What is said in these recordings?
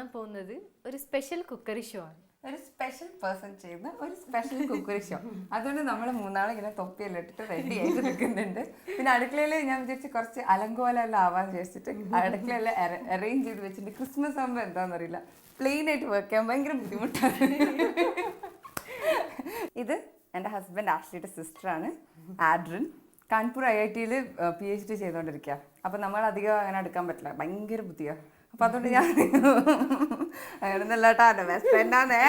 കാണാൻ പോകുന്നത് ഒരു സ്പെഷ്യൽ കുക്കറി ഷോ ആണ്. ഒരു സ്പെഷ്യൽ പേഴ്സൺ ചെയ്യുന്ന ഒരു സ്പെഷ്യൽ കുക്കറി ഷോ. അതുകൊണ്ട് നമ്മൾ മൂന്നാളും ഇങ്ങനെ തൊപ്പിയെല്ലാം ഇട്ടിട്ട് റെഡി ആയിട്ട് നിൽക്കുന്നുണ്ട്. പിന്നെ അടുക്കളയിൽ ഞാൻ വിചാരിച്ച് കുറച്ച് അലങ്കോലെല്ലാം ആവാൻ വിചാരിച്ചിട്ട് അടുക്കളയെല്ലാം അറേഞ്ച് ചെയ്ത് വെച്ചിട്ട് ക്രിസ്മസ് ആകുമ്പോൾ എന്താണെന്നറിയില്ല പ്ലെയിൻ ആയിട്ട് വെക്കാൻ ഭയങ്കര ബുദ്ധിമുട്ടാണ്. ഇത് എൻ്റെ ഹസ്ബൻഡ് ആഷ്ലിയുടെ സിസ്റ്ററാണ് ആഡ്രിൻ. കാൺപൂർ IIT-യിൽ PhD ചെയ്തുകൊണ്ടിരിക്കുക. അപ്പം നമ്മൾ അധികം അങ്ങനെ എടുക്കാൻ പറ്റില്ല, ഭയങ്കര ബുദ്ധിയാണ്. അപ്പം അതുകൊണ്ട് ഞാൻ അങ്ങനെയൊന്നല്ലാട്ടാ എൻ്റെ ബെസ്റ്റ് ഫ്രണ്ടാന്നേ.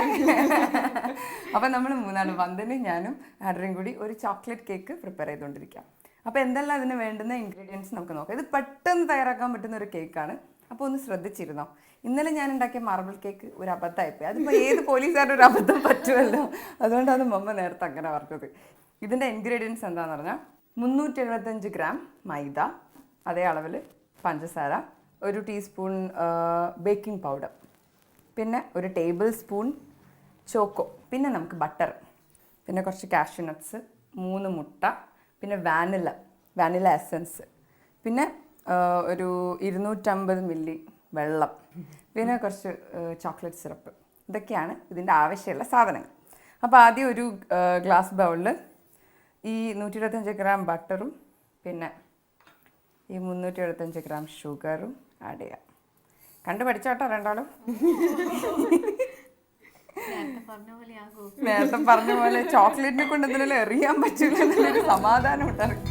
അപ്പം നമ്മൾ മൂന്നാളും വന്ദനും ഞാനും ആഡ്രിയും കൂടി ഒരു ചോക്ലേറ്റ് കേക്ക് പ്രിപ്പയർ ചെയ്തുകൊണ്ടിരിക്കുക. അപ്പോൾ എന്തെല്ലാം അതിന് വേണ്ടുന്ന ഇൻഗ്രീഡിയൻസ് നമുക്ക് നോക്കാം. ഇത് പെട്ടെന്ന് തയ്യാറാക്കാൻ പറ്റുന്ന ഒരു കേക്കാണ്. അപ്പോൾ ഒന്ന് ശ്രദ്ധിച്ചിരുന്നോ. ഇന്നലെ ഞാൻ ഉണ്ടാക്കിയ മാർബിൾ കേക്ക് ഒരു അബദ്ധമായിപ്പോയി. അതിപ്പോൾ ഏത് പോലീസുകാരുടെ ഒരു അബദ്ധം പറ്റുമല്ലോ, അതുകൊണ്ടാണ് മമ്മ നേരത്തെ അങ്ങനെ പറഞ്ഞത്. ഇതിൻ്റെ ഇൻഗ്രീഡിയൻസ് എന്താണെന്ന് പറഞ്ഞാൽ 375 ഗ്രാം മൈദ, അതേ അളവിൽ പഞ്ചസാര, ഒരു ടീസ്പൂൺ ബേക്കിംഗ് പൗഡർ, പിന്നെ ഒരു ടേബിൾ സ്പൂൺ ചോക്കോ, പിന്നെ നമുക്ക് ബട്ടർ, പിന്നെ കുറച്ച് കാഷ്യൂ നട്ട്സ്, 3 മുട്ട, പിന്നെ വാനില എസൻസ്, പിന്നെ ഒരു 250 മില്ലി വെള്ളം, പിന്നെ കുറച്ച് ചോക്ലേറ്റ് സിറപ്പ്. ഇതൊക്കെയാണ് ഇതിൻ്റെ ആവശ്യമുള്ള സാധനങ്ങൾ. അപ്പോൾ ആദ്യം ഒരു ഗ്ലാസ് ബൗളിൽ ഈ 125 ഗ്രാം ബട്ടറും പിന്നെ ഈ 375 ഗ്രാം ഷുഗറും ആഡ് ചെയ്യാം. കണ്ടു പഠിച്ചോട്ടോ രണ്ടാളും. നേരത്തെ പറഞ്ഞ പോലെ ചോക്ലേറ്റിനെ കൊണ്ട് എന്തിനെല്ലാം എറിയാൻ പറ്റില്ല എന്നുള്ളൊരു സമാധാനം ഉണ്ടാകും.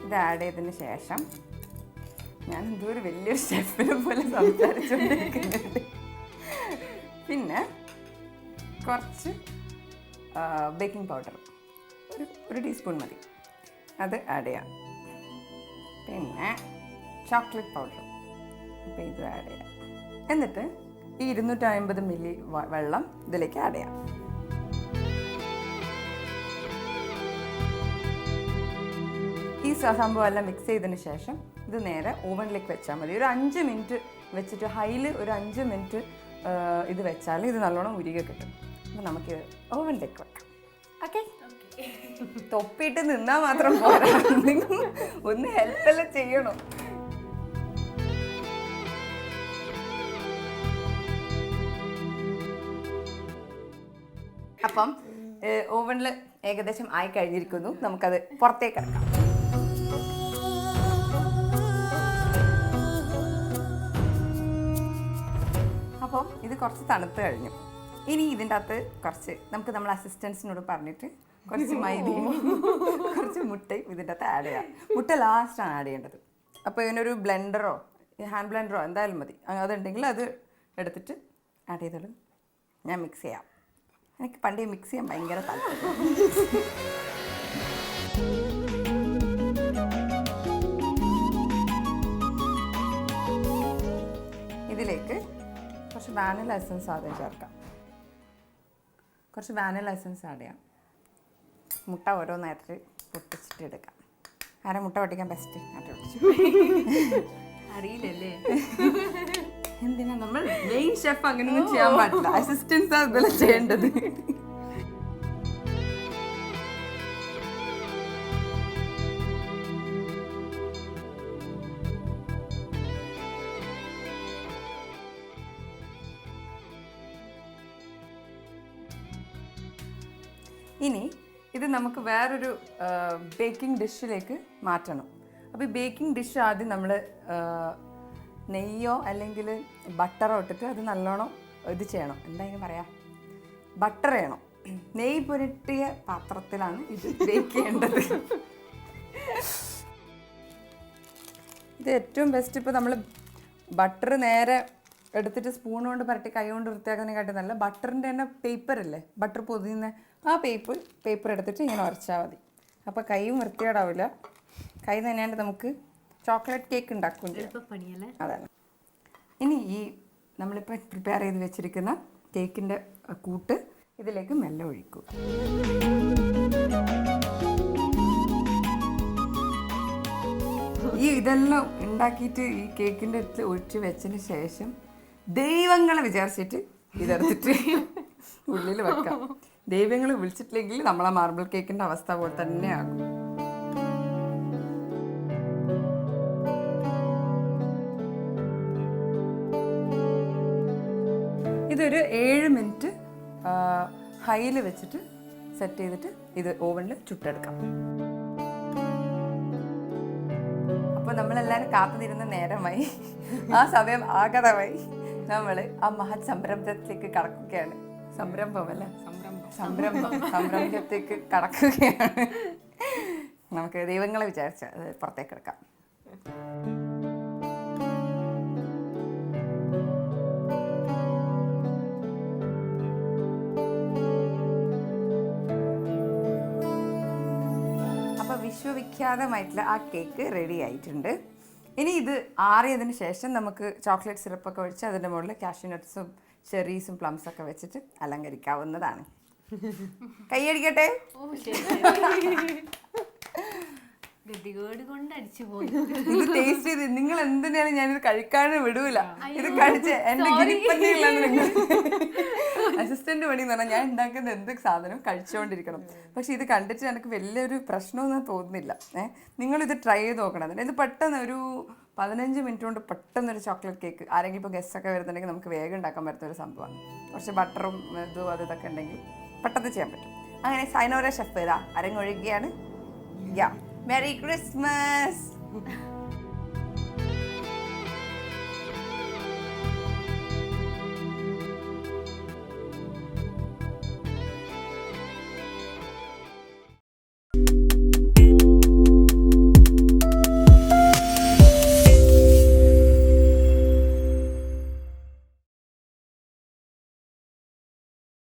ഇത് ആഡ് ചെയ്തതിന് ശേഷം ഞാൻ എന്തോ ഒരു വലിയൊരു ഷെഫിനെ പോലെ സംസാരിച്ചുകൊണ്ടിരിക്കുന്നുണ്ട്. പിന്നെ കുറച്ച് ബേക്കിംഗ് പൗഡർ, ഒരു ടീസ്പൂൺ മതി, അത് ആഡ് ചെയ്യാം. പിന്നെ ചോക്ലേറ്റ് പൗഡർ, അപ്പോൾ ഇത് ആഡ് ചെയ്യാം. എന്നിട്ട് ഈ 250 മില്ലി വെള്ളം ഇതിലേക്ക് ആഡ് ചെയ്യാം. ഈ സംഭവം എല്ലാം മിക്സ് ചെയ്തതിന് ശേഷം ഇത് നേരെ ഓവനിലേക്ക് വെച്ചാൽ മതി. ഒരു 5 മിനിറ്റ് വെച്ചിട്ട് ഹൈയിൽ ഒരു 5 മിനിറ്റ് ഇത് വെച്ചാൽ ഇത് നല്ലോണം ഉരുകി കിട്ടും. അപ്പോൾ നമുക്ക് ഓവനിലേക്ക് വെക്കാം. ഓക്കെ, തൊപ്പിയിട്ട് നിന്നാൽ മാത്രം പോരാ, ഒന്ന് ഹെൽപ്പെല്ലാം ചെയ്യണം. അപ്പം ഓവനിൽ ഏകദേശം ആയി കഴിഞ്ഞിരിക്കുന്നു. നമുക്കത് പുറത്തേക്ക് ഇറക്കാം. അപ്പം ഇത് കുറച്ച് തണുത്ത് കഴിഞ്ഞു. ഇനി ഇതിൻ്റെ അകത്ത് കുറച്ച് നമ്മൾ അസിസ്റ്റൻസിനോട് പറഞ്ഞിട്ട് കുറച്ച് മൈദയും കുറച്ച് മുട്ടയും ഇതിൻ്റെ അകത്ത് ആഡ് ചെയ്യാം. മുട്ട ലാസ്റ്റാണ് ആഡ് ചെയ്യേണ്ടത്. അപ്പോൾ ഇതിനൊരു ബ്ലെൻഡറോ ഹാൻഡ് ബ്ലെൻഡറോ എന്തായാലും മതി, അതുണ്ടെങ്കിൽ അത് എടുത്തിട്ട് ആഡ് ചെയ്തോളൂ. ഞാൻ മിക്സ് ചെയ്യാം. എനിക്ക് പണ്ടേ മിക്സ് ചെയ്യാൻ ഭയങ്കര താല്പര്യം. ഇതിലേക്ക് കുറച്ച് വാനില എസൻസ് ആദ്യം ചേർക്കാം. കുറച്ച് വാനില എസൻസ് ആഡ് ചെയ്യാം. മുട്ട ഓരോന്നായിട്ട് പൊട്ടിച്ചിട്ട് എടുക്കാം. ആരാ മുട്ട പൊട്ടിക്കാൻ ബെസ്റ്റ്? അറിയില്ലല്ലേ, എന്തിനാ നമ്മൾ മെയിൻ ഷെഫ് അങ്ങനെയൊന്നും ചെയ്യാൻ പാടില്ല, അസിസ്റ്റൻസ് അതുപോലെ ചെയ്യേണ്ടത്. ഇനി ഇത് നമുക്ക് വേറൊരു ബേക്കിംഗ് ഡിഷിലേക്ക് മാറ്റണം. അപ്പോൾ ഈ ബേക്കിംഗ് ഡിഷ് ആദ്യം നമ്മൾ നെയ്യോ അല്ലെങ്കിൽ ബട്ടറോ ഇട്ടിട്ട് അത് നല്ലോണം ഇത് ചെയ്യണം. എന്തായാലും പറയാം, ബട്ടർ ചെയ്യണം. നെയ്യ് പുരട്ടിയ പാത്രത്തിലാണ് ഇത് ബേക്ക് ചെയ്യേണ്ടത്. ഇത് ഏറ്റവും ബെസ്റ്റ്. ഇപ്പോൾ നമ്മൾ ബട്ടർ നേരെ എടുത്തിട്ട് സ്പൂൺ കൊണ്ട് പരട്ടി കൈ കൊണ്ട് വൃത്തിയാക്കുന്നതിനെക്കാട്ടി നല്ല ബട്ടറിൻ്റെ തന്നെ പേപ്പറില്ലേ, ബട്ടർ പൊതിയുന്ന ആ പേപ്പർ എടുത്തിട്ട് ഇങ്ങനെ ഉരച്ചാൽ മതി. അപ്പോൾ കൈയും വൃത്തികേടാവില്ല. കൈ തന്നെയാണ്ട് നമുക്ക് ചോക്ലേറ്റ് കേക്ക് ഉണ്ടാക്കും. അതാണ്. ഇനി ഈ നമ്മളിപ്പോൾ പ്രിപ്പയർ ചെയ്ത് വെച്ചിരിക്കുന്ന കേക്കിൻ്റെ കൂട്ട് ഇതിലേക്ക് മെല്ലെ ഒഴിക്കും. ഇതെല്ലാം ഉണ്ടാക്കിയിട്ട് ഈ കേക്കിൻ്റെ അടുത്ത് ഒഴിച്ച് വെച്ചതിന് ശേഷം ദൈവങ്ങളെ വിചാരിച്ചിട്ട് ഇതെടുത്തിട്ട് ഉള്ളിൽ വെക്കാം. ദൈവങ്ങൾ വിളിച്ചിട്ടില്ലെങ്കിൽ നമ്മളെ മാർബിൾ കേക്കിൻ്റെ അവസ്ഥ പോലെ തന്നെയാകും. ഒരു 7 മിനിറ്റ് ഹൈയിൽ വെച്ചിട്ട് സെറ്റ് ചെയ്തിട്ട് ഇത് ഓവനിൽ ചുട്ടെടുക്കാം. അപ്പോൾ നമ്മളെല്ലാവരും കാത്തുനിരുന്ന നേരമായി, ആ സമയം ആഗതമായി. നമ്മൾ ആ മഹാസംരംഭത്തിലേക്ക് കടക്കുകയാണ്. സംരംഭമല്ല, സംരംഭത്തേക്ക് കടക്കുകയാണ്. നമുക്ക് ദൈവങ്ങളെ വിചാരിച്ച് അത് പുറത്തേക്ക് എടുക്കാം. അപ്പോൾ വിശ്വവിഖ്യാതമായിട്ടുള്ള ആ കേക്ക് റെഡി ആയിട്ടുണ്ട്. ഇനി ഇത് ആറിയതിന് ശേഷം നമുക്ക് ചോക്ലേറ്റ് സിറപ്പൊക്കെ ഒഴിച്ച് അതിൻ്റെ മുകളിൽ കാഷ്യൂ നട്ട്സും ചെറീസും പ്ലംസൊക്കെ വെച്ചിട്ട് അലങ്കരിക്കാവുന്നതാണ്. കൈയടിക്കട്ടെ. ഗതികേട് കൊണ്ട് അടിച്ചു പോയി. ഇത് ടേസ്റ്റ് ചെയ്ത് നിങ്ങൾ എന്തിനാണ് ഞാനിത് കഴിക്കാനും വിടൂല. ഇത് കഴിച്ച് എന്റെ ഗിരിപ്പന്നിയിലാണ് നിങ്ങൾ. അസിസ്റ്റന്റ് പണി എന്ന് പറഞ്ഞാൽ ഞാൻ ഉണ്ടാക്കുന്ന എന്ത് സാധനം കഴിച്ചുകൊണ്ടിരിക്കണം. പക്ഷെ ഇത് കണ്ടിട്ട് എനിക്ക് വലിയൊരു പ്രശ്നമൊന്നും തോന്നുന്നില്ല. നിങ്ങളിത് ട്രൈ ചെയ്ത് നോക്കണം. ഇത് പെട്ടെന്ന് ഒരു 15 മിനിറ്റ് കൊണ്ട് പെട്ടെന്നൊരു ചോക്ലേറ്റ് കേക്ക്, ആരെങ്കിലും ഇപ്പോൾ ഗസ്റ്റൊക്കെ വരുന്നുണ്ടെങ്കിൽ നമുക്ക് വേഗം ഉണ്ടാക്കാൻ പറ്റുന്ന ഒരു സംഭവമാണ്. കുറച്ച് ബട്ടറും ഇതും അത് ഇതൊക്കെ ഉണ്ടെങ്കിൽ പെട്ടെന്ന് ചെയ്യാൻ പറ്റും. അങ്ങനെ സൈനോര ഷെഫ് ഇതാ അരങ്ങൊഴുകിയാണ്. യാ, മെറി ക്രിസ്മസ്.